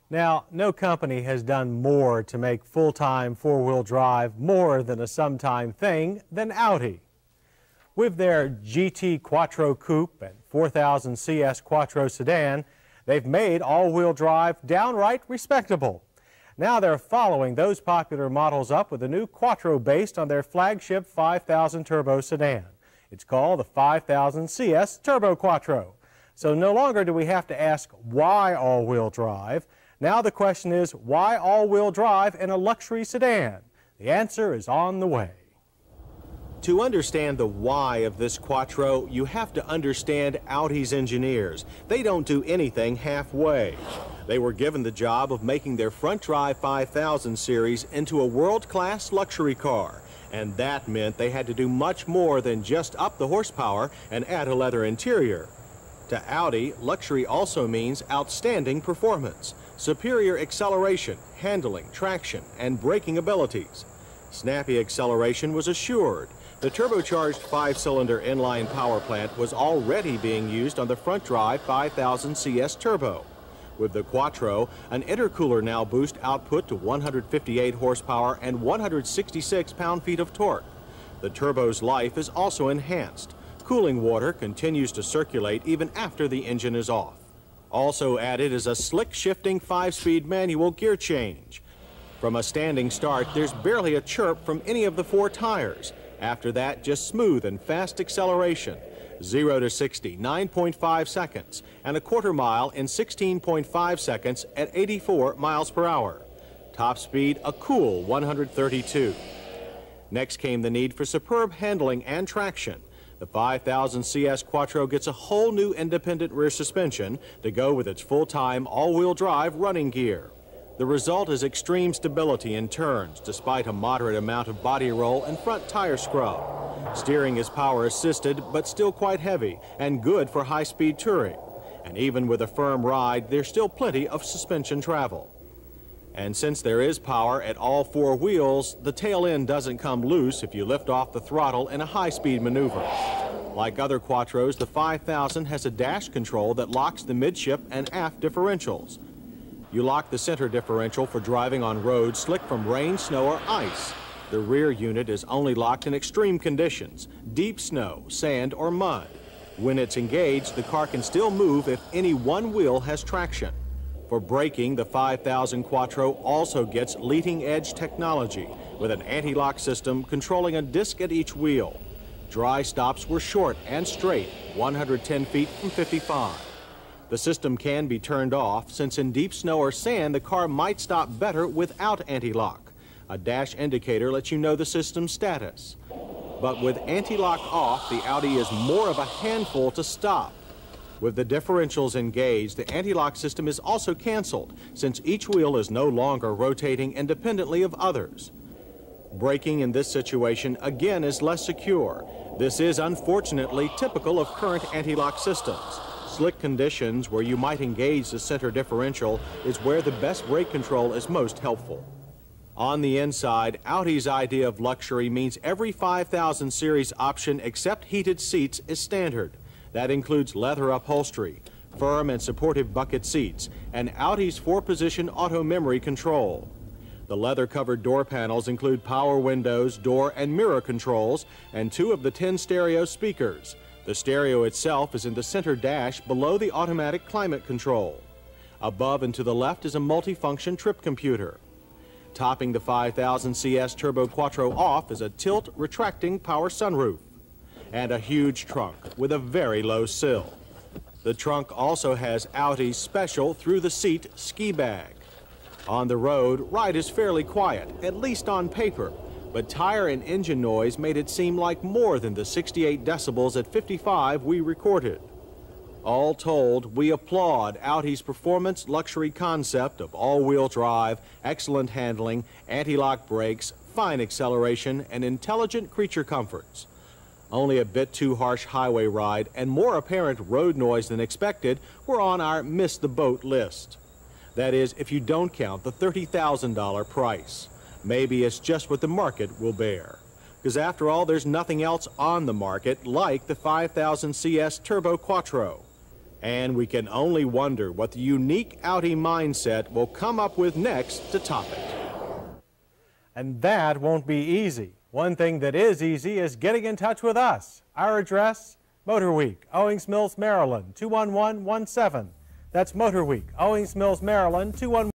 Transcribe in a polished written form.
Now, no company has done more to make full-time four-wheel drive more than a sometime thing than Audi. With their GT Quattro Coupe and 4000 CS Quattro sedan, they've made all-wheel drive downright respectable. Now they're following those popular models up with a new Quattro based on their flagship 5000 turbo sedan. It's called the 5000 CS Turbo Quattro. So no longer do we have to ask why all-wheel drive. Now the question is, why all-wheel drive in a luxury sedan? The answer is on the way. To understand the why of this Quattro, you have to understand Audi's engineers. They don't do anything halfway. They were given the job of making their front-drive 5000 series into a world-class luxury car. And that meant they had to do much more than just up the horsepower and add a leather interior. To Audi, luxury also means outstanding performance, superior acceleration, handling, traction, and braking abilities. Snappy acceleration was assured. The turbocharged 5-cylinder inline power plant was already being used on the front-drive 5000 CS Turbo. With the Quattro, an intercooler now boosts output to 158 horsepower and 166 pound-feet of torque. The turbo's life is also enhanced. Cooling water continues to circulate even after the engine is off. Also added is a slick shifting 5-speed manual gear change. From a standing start, there's barely a chirp from any of the 4 tires. After that, just smooth and fast acceleration. 0 to 60, 9.5 seconds, and a quarter mile in 16.5 seconds at 84 miles per hour. Top speed, a cool 132. Next came the need for superb handling and traction. The 5000 CS Quattro gets a whole new independent rear suspension to go with its full-time all-wheel drive running gear. The result is extreme stability in turns, despite a moderate amount of body roll and front tire scrub. Steering is power assisted, but still quite heavy and good for high-speed touring. And even with a firm ride, there's still plenty of suspension travel. And since there is power at all 4 wheels, the tail end doesn't come loose if you lift off the throttle in a high-speed maneuver. Like other Quattros, the 5000 has a dash control that locks the midship and aft differentials. You lock the center differential for driving on roads slick from rain, snow, or ice. The rear unit is only locked in extreme conditions, deep snow, sand, or mud. When it's engaged, the car can still move if any one wheel has traction. For braking, the 5000 Quattro also gets leading-edge technology with an anti-lock system controlling a disc at each wheel. Dry stops were short and straight, 110 feet from 55. The system can be turned off, since in deep snow or sand, the car might stop better without anti-lock. A dash indicator lets you know the system's status. But with anti-lock off, the Audi is more of a handful to stop. With the differentials engaged, the anti-lock system is also canceled, since each wheel is no longer rotating independently of others. Braking in this situation again is less secure. This is unfortunately typical of current anti-lock systems. Slick conditions where you might engage the center differential is where the best brake control is most helpful. On the inside, Audi's idea of luxury means every 5000 series option except heated seats is standard. That includes leather upholstery, firm and supportive bucket seats, and Audi's 4-position auto memory control. The leather-covered door panels include power windows, door and mirror controls, and 2 of the 10 stereo speakers. The stereo itself is in the center dash below the automatic climate control. Above and to the left is a multifunction trip computer. Topping the 5000 CS Turbo Quattro off is a tilt retracting power sunroof and a huge trunk with a very low sill. The trunk also has Audi's special through-the-seat ski bag. On the road, ride is fairly quiet, at least on paper, but tire and engine noise made it seem like more than the 68 decibels at 55 we recorded. All told, we applaud Audi's performance luxury concept of all-wheel drive, excellent handling, anti-lock brakes, fine acceleration, and intelligent creature comforts. Only a bit too harsh highway ride and more apparent road noise than expected were on our miss the boat list. That is, if you don't count the $30,000 price. Maybe it's just what the market will bear. Because after all, there's nothing else on the market like the 5000 CS Turbo Quattro. And we can only wonder what the unique Audi mindset will come up with next to top it. And that won't be easy. One thing that is easy is getting in touch with us. Our address, Motor Week, Owings Mills, Maryland, 21117. That's Motor Week, Owings Mills, Maryland, 21117.